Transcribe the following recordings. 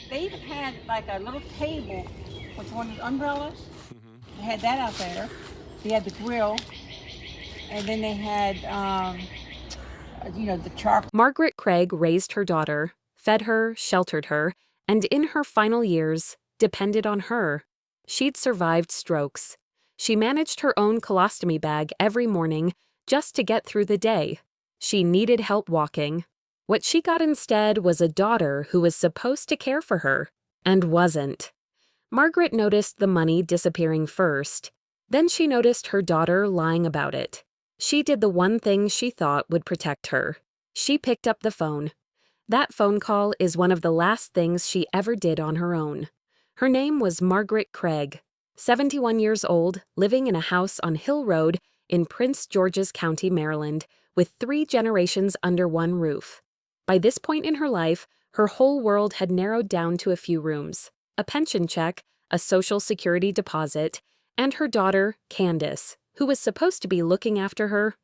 They even had like a little table with one of the umbrellas. Hmm. They had that out there. They had the grill, and then they had, the charcoal. Margaret Craig raised her daughter, fed her, sheltered her, and in her final years, depended on her. She'd survived strokes. She managed her own colostomy bag every morning just to get through the day. She needed help walking. What she got instead was a daughter who was supposed to care for her, and wasn't. Margaret noticed the money disappearing first. Then she noticed her daughter lying about it. She did the one thing she thought would protect her. She picked up the phone. That phone call is one of the last things she ever did on her own. Her name was Margaret Craig, 71 years old, living in a house on Hill Road in Prince George's County, Maryland, with 3 generations under one roof. By this point in her life, her whole world had narrowed down to a few rooms, a pension check, a Social Security deposit, and her daughter, Candace, who was supposed to be looking after her.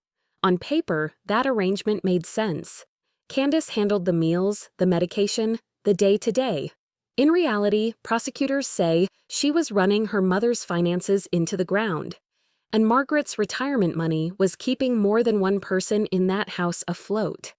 On paper, that arrangement made sense. Candace handled the meals, the medication, the day-to-day. In reality, prosecutors say she was running her mother's finances into the ground. And Margaret's retirement money was keeping more than one person in that house afloat.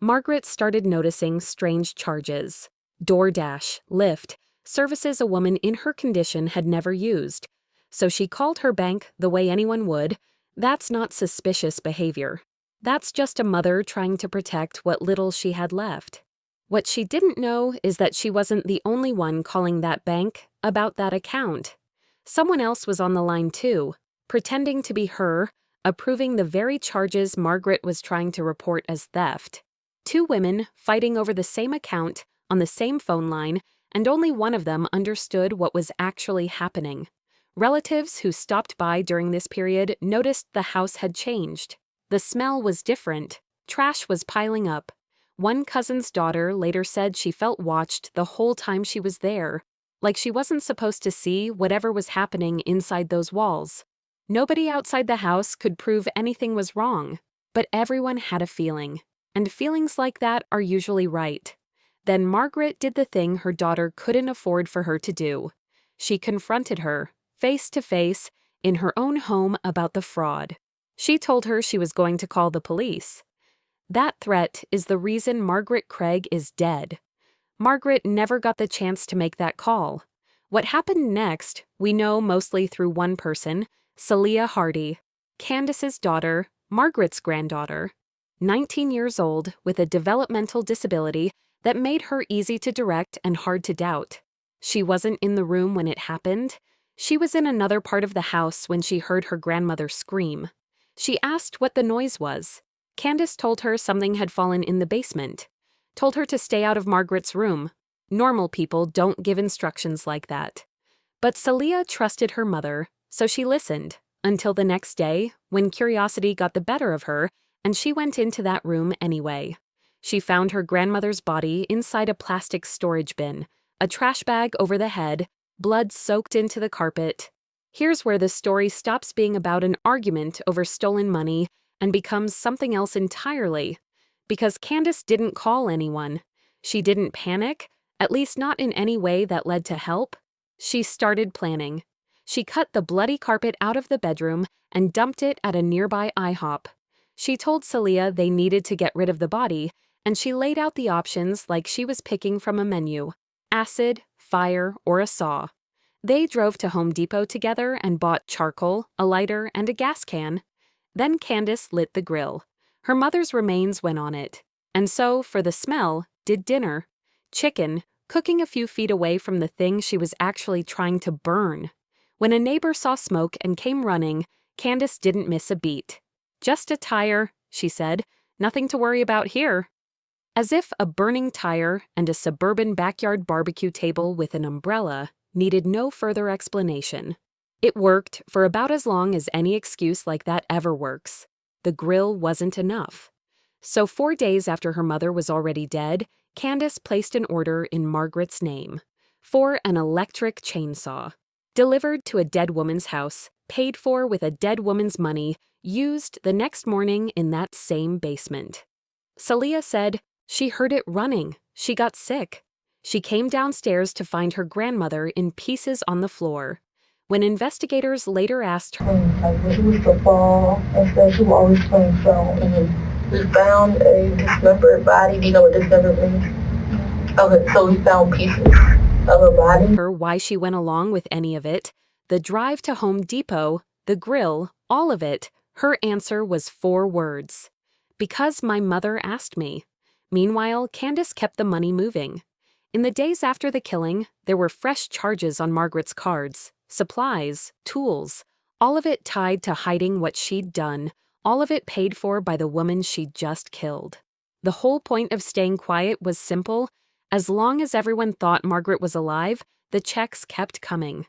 Margaret started noticing strange charges. DoorDash, Lyft, services a woman in her condition had never used. So she called her bank the way anyone would. That's not suspicious behavior. That's just a mother trying to protect what little she had left. What she didn't know is that she wasn't the only one calling that bank about that account. Someone else was on the line too, pretending to be her, approving the very charges Margaret was trying to report as theft. 2 women fighting over the same account on the same phone line, and only one of them understood what was actually happening. Relatives who stopped by during this period noticed the house had changed. The smell was different. Trash was piling up. One cousin's daughter later said she felt watched the whole time she was there, like she wasn't supposed to see whatever was happening inside those walls. Nobody outside the house could prove anything was wrong, but everyone had a feeling, and feelings like that are usually right. Then Margaret did the thing her daughter couldn't afford for her to do. She confronted her, face to face, in her own home about the fraud. She told her she was going to call the police. That threat is the reason Margaret Craig is dead. Margaret never got the chance to make that call. What happened next, we know mostly through one person, Celia Hardy, Candace's daughter, Margaret's granddaughter, 19 years old with a developmental disability that made her easy to direct and hard to doubt. She wasn't in the room when it happened. She was in another part of the house when she heard her grandmother scream. She asked what the noise was. Candace told her something had fallen in the basement, told her to stay out of Margaret's room. Normal people don't give instructions like that. But Celia trusted her mother, so she listened, until the next day, when curiosity got the better of her, and she went into that room anyway. She found her grandmother's body inside a plastic storage bin, a trash bag over the head, blood soaked into the carpet. Here's where the story stops being about an argument over stolen money and becomes something else entirely. Because Candace didn't call anyone. She didn't panic, at least not in any way that led to help. She started planning. She cut the bloody carpet out of the bedroom and dumped it at a nearby IHOP. She told Celia they needed to get rid of the body, and she laid out the options like she was picking from a menu: acid, fire, or a saw. They drove to Home Depot together and bought charcoal, a lighter, and a gas can. Then Candace lit the grill. Her mother's remains went on it, and so, for the smell, did dinner. Chicken, cooking a few feet away from the thing she was actually trying to burn. When a neighbor saw smoke and came running, Candace didn't miss a beat. "Just a tire," she said. "Nothing to worry about here." As if a burning tire and a suburban backyard barbecue table with an umbrella needed no further explanation. It worked for about as long as any excuse like that ever works. The grill wasn't enough. So 4 days after her mother was already dead, Candace placed an order in Margaret's name for an electric chainsaw, delivered to a dead woman's house, paid for with a dead woman's money, used the next morning in that same basement. Celia said she heard it running. She got sick. She came downstairs to find her grandmother in pieces on the floor. When investigators later asked her, like when she was football and stuff, she was always playing phone. We found a dismembered body. Do you know what dismembered means? Okay, so we found pieces of her body. why she went along with any of it, the drive to Home Depot, the grill, all of it, her answer was 4 words. Because my mother asked me. Meanwhile, Candace kept the money moving. In the days after the killing, there were fresh charges on Margaret's cards, supplies, tools, all of it tied to hiding what she'd done, all of it paid for by the woman she'd just killed. The whole point of staying quiet was simple. As long as everyone thought Margaret was alive, the checks kept coming.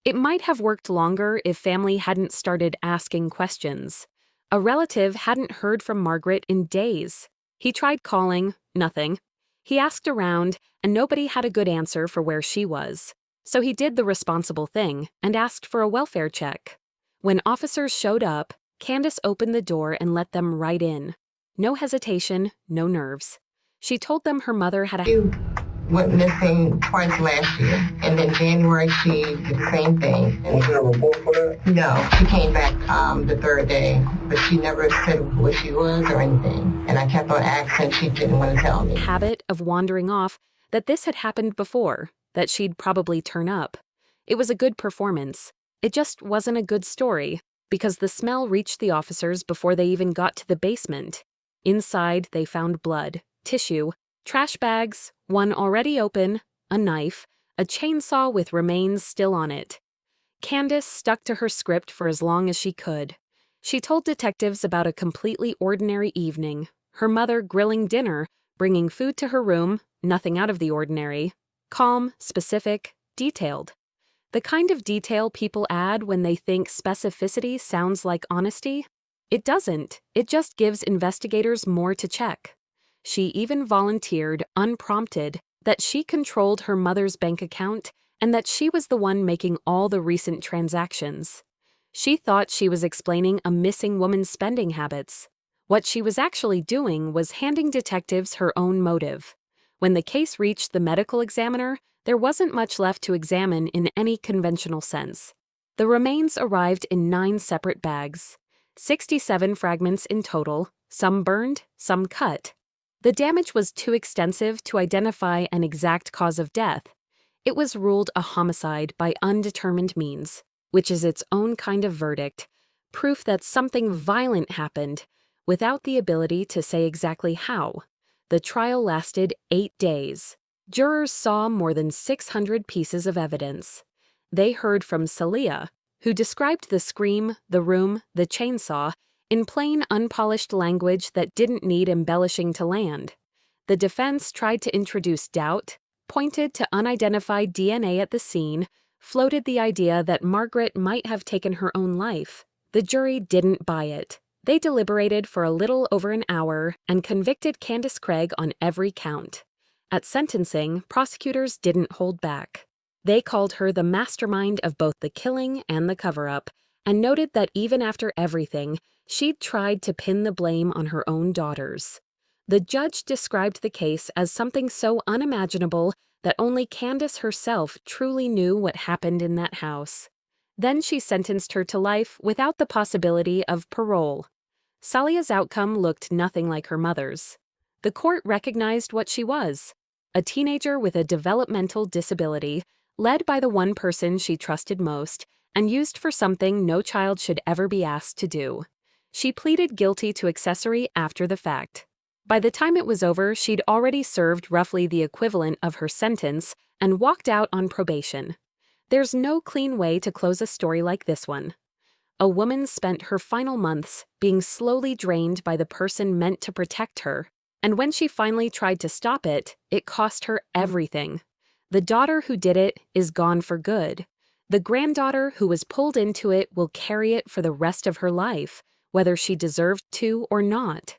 It might have worked longer if family hadn't started asking questions. A relative hadn't heard from Margaret in days. He tried calling, nothing. He asked around, and nobody had a good answer for where she was. So he did the responsible thing and asked for a welfare check. When officers showed up, Candace opened the door and let them right in. No hesitation, no nerves. She told them her mother had She went missing twice last year, and then January she did the same thing. Was there a report for that? No, she came back the 3rd day, but she never said what she was or anything. And I kept on asking, she didn't want to tell me. Habit of wandering off, that this had happened before, that she'd probably turn up. It was a good performance. It just wasn't a good story, because the smell reached the officers before they even got to the basement. Inside, they found blood, tissue, trash bags, one already open, a knife, a chainsaw with remains still on it. Candace stuck to her script for as long as she could. She told detectives about a completely ordinary evening, her mother grilling dinner, bringing food to her room, nothing out of the ordinary, calm, specific, detailed. The kind of detail people add when they think specificity sounds like honesty. It doesn't. It just gives investigators more to check. She even volunteered, unprompted, that she controlled her mother's bank account and that she was the one making all the recent transactions. She thought she was explaining a missing woman's spending habits. What she was actually doing was handing detectives her own motive. When the case reached the medical examiner, there wasn't much left to examine in any conventional sense. The remains arrived in 9 separate bags, 67 fragments in total, some burned, some cut. The damage was too extensive to identify an exact cause of death. It was ruled a homicide by undetermined means, which is its own kind of verdict, proof that something violent happened, without the ability to say exactly how. The trial lasted 8 days. Jurors saw more than 600 pieces of evidence. They heard from Celia, who described the scream, the room, the chainsaw, in plain, unpolished language that didn't need embellishing to land. The defense tried to introduce doubt, pointed to unidentified DNA at the scene, floated the idea that Margaret might have taken her own life. The jury didn't buy it. They deliberated for a little over an hour and convicted Candace Craig on every count. At sentencing, prosecutors didn't hold back. They called her the mastermind of both the killing and the cover-up, and noted that even after everything, she'd tried to pin the blame on her own daughters. The judge described the case as something so unimaginable that only Candace herself truly knew what happened in that house. Then she sentenced her to life without the possibility of parole. Salia's outcome looked nothing like her mother's. The court recognized what she was, a teenager with a developmental disability, led by the one person she trusted most, and used for something no child should ever be asked to do. She pleaded guilty to accessory after the fact. By the time it was over, she'd already served roughly the equivalent of her sentence and walked out on probation. There's no clean way to close a story like this one. A woman spent her final months being slowly drained by the person meant to protect her, and when she finally tried to stop it, it cost her everything. The daughter who did it is gone for good. The granddaughter who was pulled into it will carry it for the rest of her life, whether she deserved to or not.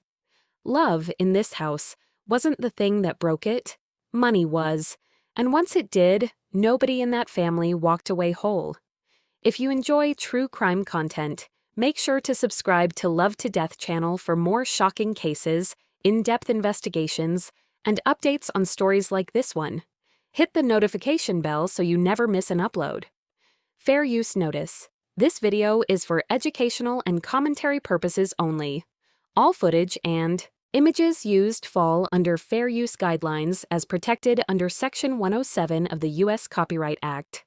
Love, in this house, wasn't the thing that broke it. Money was, and once it did, nobody in that family walked away whole. If you enjoy true crime content, make sure to subscribe to Love to Death channel for more shocking cases, in-depth investigations, and updates on stories like this one. Hit the notification bell so you never miss an upload. Fair use notice. This video is for educational and commentary purposes only. All footage and images used fall under fair use guidelines as protected under Section 107 of the U.S. Copyright Act.